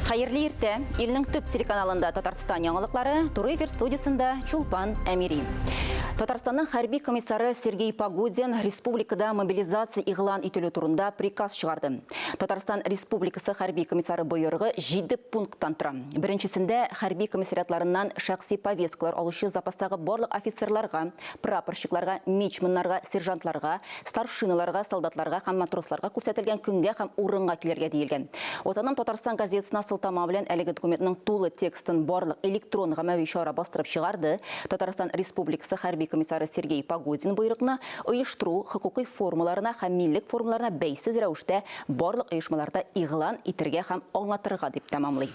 Хайырлы иртә, илнең төп телеканалында Татарстан яңалыклары, Туры эфир студиясында Чулпан Әмири. Татарстанның хәрби комиссары Сергей Погодин республикада мобилизация игълан ителү турында приказ чыгарды. Татарстан Республикасы хәрби комиссары буйрыгы 7 пункттан тора. Беренчесендә хәрби комиссариатларыннан шәхси повесткалар алучы запастагы барлык офицерларга, прапорщикларга, мичманнарга, сержантларга, старшиналарга, солдатларга һәм матросларга күрсәтелгән көнгә һәм урынга килергә диелгән. Отаның Татарстан газетасына сылтама белән әлеге документның тулы текстын барлык электрон гамәви чара бастырып чыгарды. Татарстан Республикасы хәрби комиссары Сергей Погодин буйрыгына оештыру хокукый формаларына һәм милләт формаларына бәйсез рәвештә барлык оешмаларда игълан итәргә һәм аңлатырга дип тәмамлый.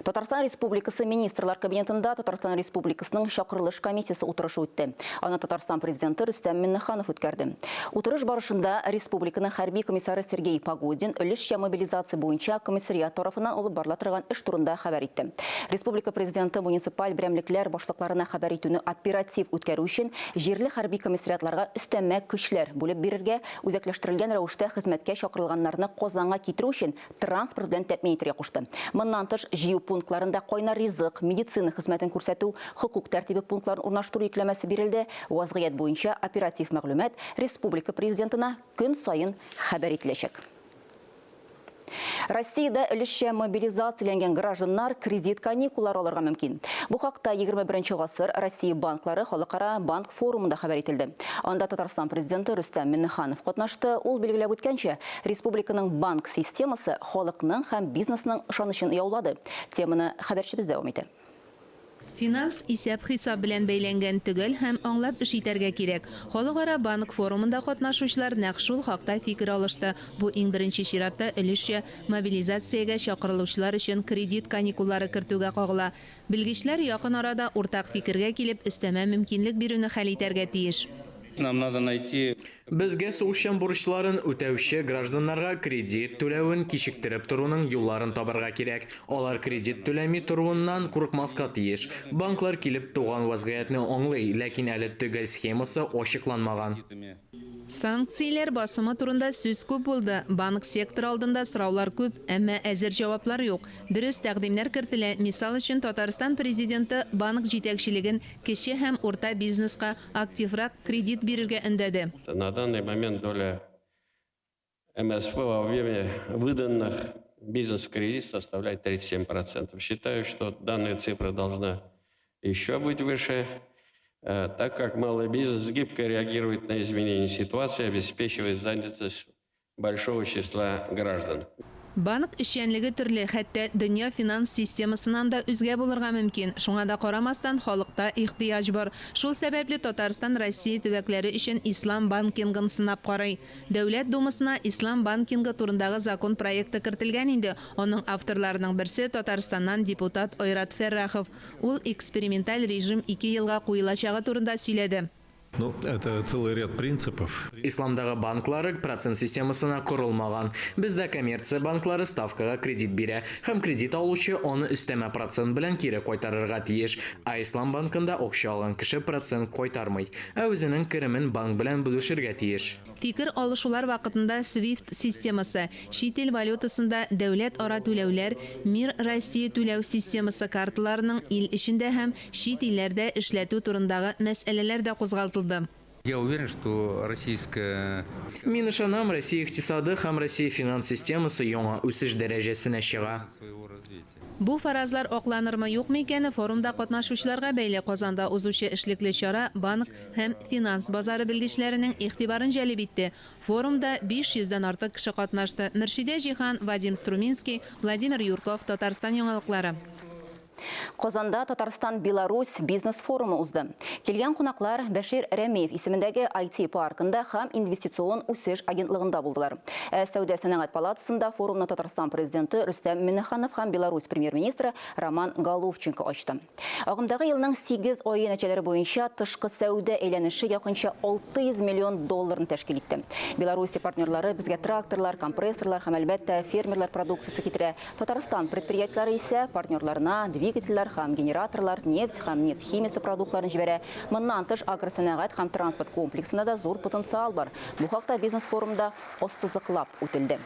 Татарстан Республикасы министрлар кабинетында Татарстан Республикасының шакырылыш комиссиясы утырышы үтте. Аны Татарстан президенты Рөстәм Миннеханов үткәрде. Утырыш барышында республиканың хәрби комиссары Сергей Погодин өлешчә мобилизация буенча комиссариат тарафыннан алып барыла торган эш турында хәбәр итте. Республика президенты муниципаль берәмлекләр башлыкларына хәбәр итүне оператив үткәрү өчен җирле хәрби комиссариатларга өстәмә көчләр бүлеп бирергә, үзәкләштерелгән рәвештә хезмәткә чакырылганнарны Казанга китерү өчен транспорт белән тәэмин итәргә кушты. Моннан тыш җыю пунктларында кайнар ризык, медицина хезмәтен күрсәтү, хокук тәртибе пунктларын урнаштыру йөкләмәсе бирелде. Вазгыять буенча оператив мәгълүмат республика президентына көн сайын хәбәр ителәчәк. Россиядә өлешчә мобилизацияләнгән гражданнар кредит каникуллары алырга мөмкин. Бу хакта 21 гасыр Россия банклары халыкара банк форумында хәбәр ителде. Анда Татарстан президенты Рөстәм Миннеханов катнашты. Ул билгеләп үткәнчә, республиканың банк системасы халыкның һәм бизнесның ышанычын яулады. Теманы хәбәрчебез дәвам итә. Финанс исәп-хисап белән бәйләнгән түгел һәм аңлап эш итәргә кирәк. Халыкара банк форумында катнашучылар нәкъ шул хакта фикер алышты. Бу иң беренче чиратта өлешчә мобилизациягә чакырылучылар өчен кредит каникуллары кертүгә кагыла. Белгечләр якын арада уртак фикергә килеп, өстәмә мөмкинлек бирүне хәл итәргә тиеш. Нам надо найти. Безгә сугышчан бурычларын үтәүче гражданнарга кредит түләвен кичектереп торуның юлларын табарга кирәк. Алар кредит түләми торуыннан курыкмаска тиеш. Банклар килеп туган вазгыятны аңлый, ләкин әле төгәл схемасы ачыкланмаган. Санкцияләр басымы турында сүз күп булды. Банк сектор алдында сораулар күп, әмма әзер җаваплар юк. Дөрес тәкъдимнәр кертелә. Мисал өчен Татарстан президенты банк җитәкчелеген кече һәм урта бизнеска активрак кредит бирергә өндәде. На данный момент доля МСФ во время выданных бизнес-кредитов составляет 37%. Считаю, что данная цифра должна еще быть выше, так как малый бизнес гибко реагирует на изменения ситуации, обеспечивает занятость большого числа граждан. Банк эшчәнлеге төрле, хәтта дөнья финанс системасынан да үзгә булырга мөмкин. Шуңа да карамастан халыкта ихтыяҗ бар. Шул сәбәпле Татарстан Россия төбәкләре өчен ислам банкингын сынап карый. Дәүләт думасына ислам банкингы турындагы закон проекты кертелгән инде. Аның авторларының берсе Татарстаннан депутат Айрат Фәррахов. Ул эксперименталь режим 2 елга куелачагы турында сөйләде. Это целый ряд принципов. Исламдагы банклары процент системасына корылмаган. Бездә коммерция банклары ставкага кредит бирә, һәм кредит алучы аны өстәмә процент белән кире кайтарырга тиеш. А ислам банкында акча алган кеше процент кайтармый, ә үзенең керемен банк белән бүлешергә тиеш. Фикер алышулар вакытында SWIFT системасы, чит ил валютасында дәүләт ара түләүләр, Мир Россия түләү системасы карталарының ил эчендә һәм чит илләрдә эшләтү турындагы мәсьәләләр дә кузгатылды. Я уверен, что российская... Мин ышанам, Россия икътисады һәм Россия финанс системасы яңа үсеш дәрәҗәсенә чыга. Бу фаразлар акланырмы юкмы икәне форумда катнашучыларга бәйле. Казанда узучы эшлекле чара банк һәм финанс базары белгечләренең игътибарын җәлеп итте. Форумда 500-дән артык кеше катнашты. Мөршидә Җихан, Вадим Струминский, Владимир Юрков, Татарстан яңалыклары. Казанда Татарстан-Беларусь бизнес-форумы узды. Келген кунаклар Бәшир Рәмиев исемендәге IT паркында һәм инвестицион үсеш агентлыгында булдылар. Сәүдә сәнәгать палатасында форумны Татарстан президенты Рөстәм Миннеханов һәм Беларусь премьер-министры Роман Головченко ачты. Агымдагы елның 8 ае нәтиҗәләре буенча тышкы сәүдә әйләнеше якынча 600 миллион долларын тәшкил итте. Беларусь партнерлары безгә тракторлар, компрессорлар һәм әлбәттә фермерлар продукциясе китерә. Татарстан предприятиеләре исә партнерларына двигательләр һәм генераторлар, нефть һәм нефть химиясе продуктларын җибәрә. Моннан тыш агросәнәгать һәм транспорт комплексында да зур потенциал бар. Бу хакта бизнес-форумда ассызыклап үтелде.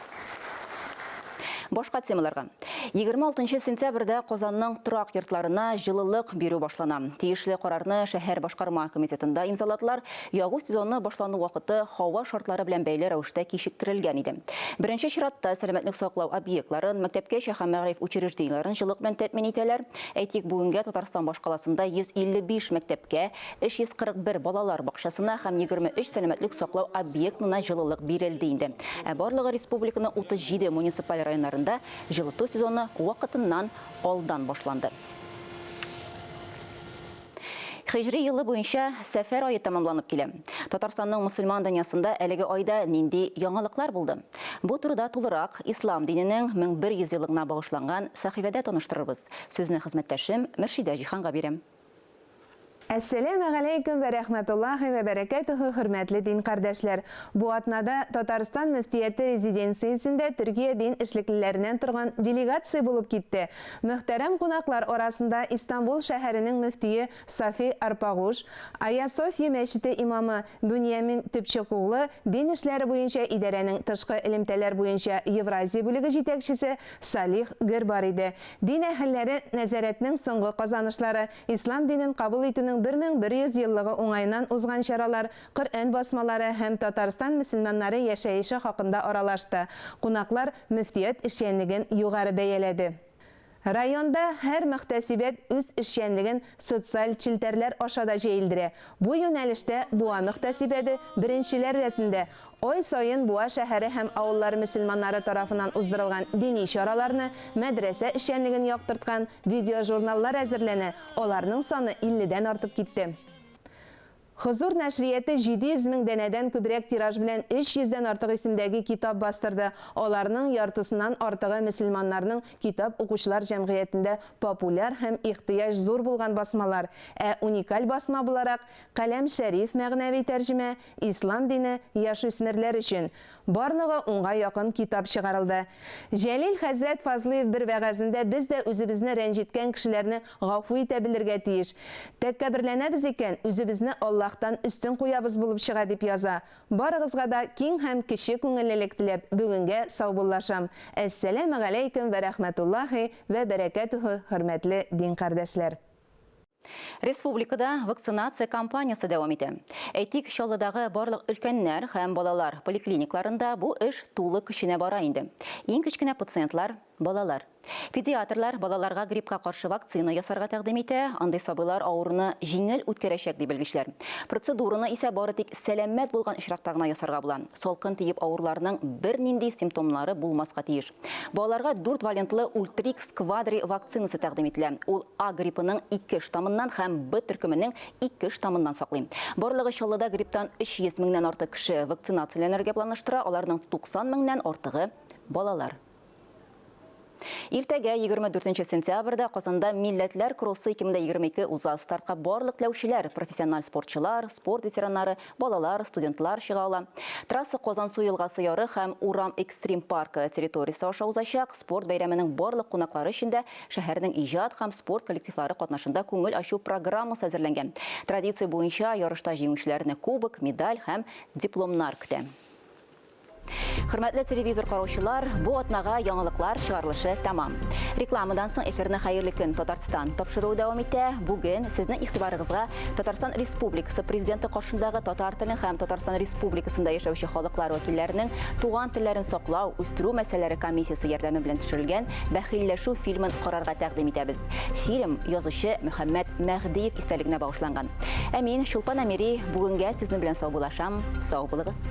Башка темаларга. 26 сентябрьдә Казанның торак йортларына җылылык бирү башлана. Тиешле карарны шәһәр башкарма комитетында имзаладылар. Ягу сезоны башлану вакыты һава шартлары белән бәйле рәвештә кичектерелгән иде. Беренче чиратта сәламәтлек саклау объектларын, мәктәпкәчә һәм мәгъриф учреждениеларын җылылык белән тәэмин итәләр. Әйтик, бүгенгә Татарстан башкаласында 155 мәктәпкә, 341 балалар бакчасына һәм 23 сәламәтлек саклау объектына җылылык бирелде инде. Ә барлыгы республиканың 37 муниципаль районнарында җылыту сезоны вакытыннан алдан башланды. Хижри елы буенча сәфәр айы тамамланып килә. Татарстанның мусульман дөньясында әлеге айда нинди яңалыклар булды? Бу турыда тулырак ислам диненең 1100 еллыгына багышланган сәхифәдә таныштырырбыз. Сүзне хезмәттәшем Мөршидә Җиһанга бирәм. Әссәләму алейкум вә рәхмәтуллаһи вә бәрәкәтүһү, хөрмәтле дин кардәшләр. Бу атнада Татарстан мөфтияте резиденциясендә Төркия дин эшлеклеләреннән торган делегация булып китте. Мөхтәрәм кунаклар арасында Истанбул шәһәренең мөфтие Сафи Арпагуш, Ая София мәчете имамы Буньямин Төпчек-углы, дин эшләре буенча идарәнең тышкы элемтәләр буенча Евразия бүлеге җитәкчесе Салих Гер бар иде. Дин әһелләре нәзарәтнең соңгы казанышлары, ислам динен кабул итүнең 1100 еллыгы уңайнан узган чаралар, Коръән басмалары һәм Татарстан мөселманнары яшәеше хакында аралашты. Кунаклар мөфтият эшчәнлеген югары бәяләде. Районда һәр мөхтәсибәт үз эшчәнлеген социаль челтәрләр аша да җәелдерә. Бу юнәлештә Буа мөхтәсибәте беренчеләр рәтендә ай сайын Буа шәһәре һәм авыллары мөселманнары тарафыннан уздырылган дини чараларны, мәдрәсә эшчәнлеген яктырткан видеожурналлар әзерләнә. Аларның саны 50-дән артып китте. Хозур нәшрияты 700 мең дәнәдән күбрәк тираж белән 300-дән артык исемдәге китап бастырды. Аларның яртысыннан артыгы мөселманнарның китап укучылар җәмгыятендә популяр һәм ихтыяҗ зур булган басмалар. Ә уникаль басма буларак Каләм Шәриф мәгънәви тәрҗемә, Ислам дине яшүсмерләр өчен барлыгы 10-га якын китап чыгарылды. Җәлил хәзрәт Фазлыев бер вәгазендә без дә үзебезне рәнҗиткән кешеләрне гафу итә белергә тиеш. Тәкәбберләнәбез икән, үзебезне Аллаһтан үстен куябыз булып чыга дип яза. Барыгызга да киң һәм кече күңеллелек теләп, бүгенгә саубуллашам. Әссәламу алейкум вә рәхмәтуллаһи вә бәрәкәтүһү, хөрмәтле дин кардәшләр. Республикада вакцинация кампаниясы дәвам итә. Әйтик, Чаллыдагы барлык өлкәннәр һәм балалар поликлиникларында бу эш тулы көченә бара инде. Иң кечкенә пациентлар – балалар. Педиатрлар балаларга гриппка каршы вакцина ясарга тәкъдим итә. Андый сабыйлар авыруны җиңел үткәрәчәк дип белгечләр. Процедураны исә бары тик сәламәт булган очракта гына ясарга була. Салкын тиеп авыруларның бернинди симптомлары булмаска тиеш. Балаларга 4 валентлы Ультрикс Квадри вакцинасы тәкъдим ителә. Ул А гриппының 2 штаммыннан һәм Б төркеменең 2 штаммыннан саклый. Барлыгы Чаллыда грипптан 300 меңнән артык кеше вакцинацияләнергә планлаштыра. Аларның 90 меңнән артыгы балалар. Иртәгә 24 сентябрьдә Казанда Милләтләр кроссы 2022 уза. Стартка барлык теләүчеләр, профессиональ спортчылар, спорт ветераннары, балалар, студентлар чыга ала. Трасса Казансу елгасы яры һәм Урам Экстрим паркы территориясе аша узачак. Спорт бәйрәменең барлык кунаклары өчен шәһәрнең иҗат һәм спорт коллективлары катнашында күңел ачу программасы әзерләнгән. Традиция буенча ярышта җиңүчеләрне кубок, медаль һәм дипломнар көтә. Хөрмәтле телевизор караучылар, бу атнага яңалыклар чыгарылышы тәмам. Рекламадан соң эфирне хәерле көн Татарстан тапшыруы дәвам итә. Бүген сезнең игътибарыгызга Татарстан Республикасы президенты каршындагы татар телен һәм Татарстан Республикасында яшәүче халыклар вәкилләренең туган телләрен саклау, үстерү мәсьәләләре комиссиясе ярдәме белән төшерелгән бәхилләшү фильмын карарга тәкъдим итәбез. Фильм язучы Мөхәммәд Мәһдиев истәлегенә багышланган. Ә мин Чулпан Әмири бүгенгә сезнең белән саубуллашам. Сау булыгыз.